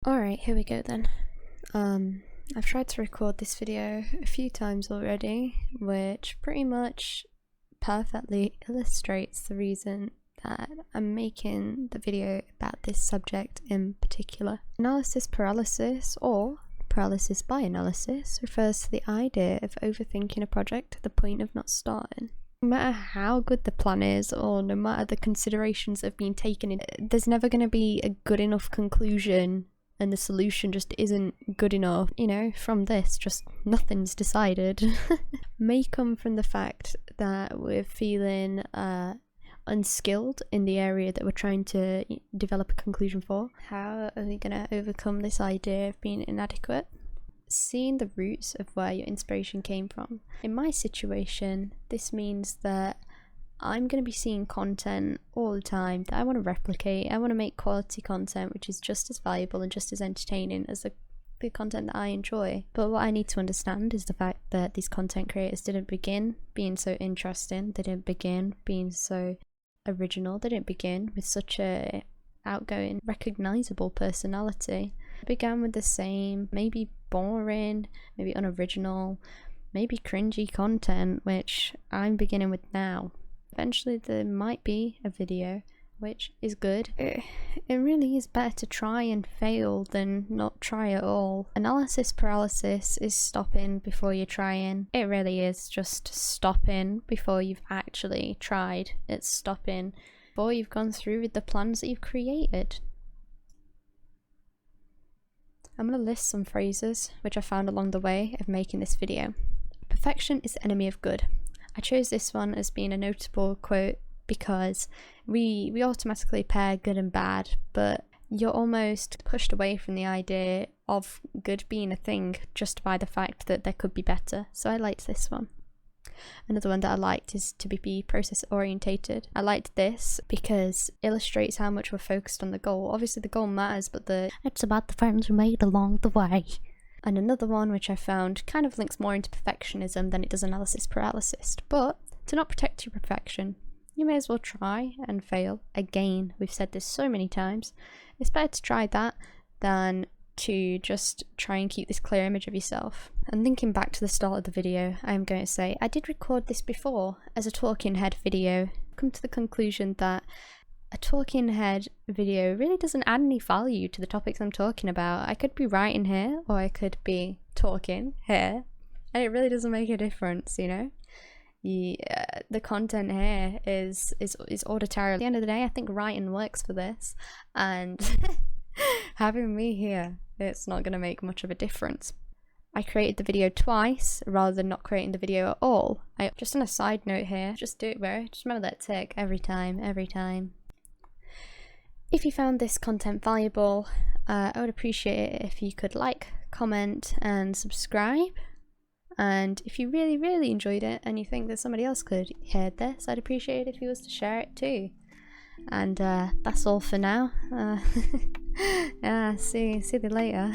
Alright, here we go then. I've tried to record this video a few times already, which pretty much perfectly illustrates the reason that I'm making the video about this subject in particular. Analysis paralysis, or paralysis by analysis, refers to the idea of overthinking a project to the point of not starting. No matter how good the plan is, or no matter the considerations that have been taken, there's never going to be a good enough conclusion, and the solution just isn't good enough. You know, from this, just nothing's decided. May come from the fact that we're feeling unskilled in the area that we're trying to develop a conclusion for. How are we going to overcome this idea of being inadequate? Seeing the roots of where your inspiration came from. In my situation, this means that I'm going to be seeing content all the time that I want to replicate. I want to make quality content which is just as valuable and just as entertaining as the content that I enjoy. But what I need to understand is the fact that these content creators didn't begin being so interesting, they didn't begin being so original, they didn't begin with such a outgoing, recognizable personality. They began with the same, maybe boring, maybe unoriginal, maybe cringy content, which I'm beginning with now. Eventually there might be a video which is good. It really is better to try and fail than not try at all. Analysis paralysis is stopping before you're trying. It really is just stopping before you've actually tried. It's stopping before you've gone through with the plans that you've created. I'm going to list some phrases which I found along the way of making this video. Perfection is the enemy of good. I chose this one as being a notable quote because we automatically pair good and bad, but you're almost pushed away from the idea of good being a thing just by the fact that there could be better. So I liked this one. Another one that I liked is to be process orientated. I liked this because it illustrates how much we're focused on the goal. Obviously the goal matters, but it's about the friends we made along the way. And another one which I found kind of links more into perfectionism than it does analysis paralysis. But to not protect your perfection, you may as well try and fail. Again, we've said this so many times. It's better to try that than to just try and keep this clear image of yourself. And thinking back to the start of the video, I'm going to say I did record this before as a talking head video. I've come to the conclusion that a talking head video really doesn't add any value to the topics I'm talking about. I could be writing here or I could be talking here, and it really doesn't make a difference, you know? The content here is auditory. At the end of the day, I think writing works for this, and having me here, it's not going to make much of a difference. I created the video twice rather than not creating the video at all. Just on a side note here, just do it, bro. Just remember that tick every time. If you found this content valuable, I would appreciate it if you could like, comment and subscribe. And if you really enjoyed it and you think that somebody else could hear this, I'd appreciate it if you was to share it too. And that's all for now. Yeah, see you later.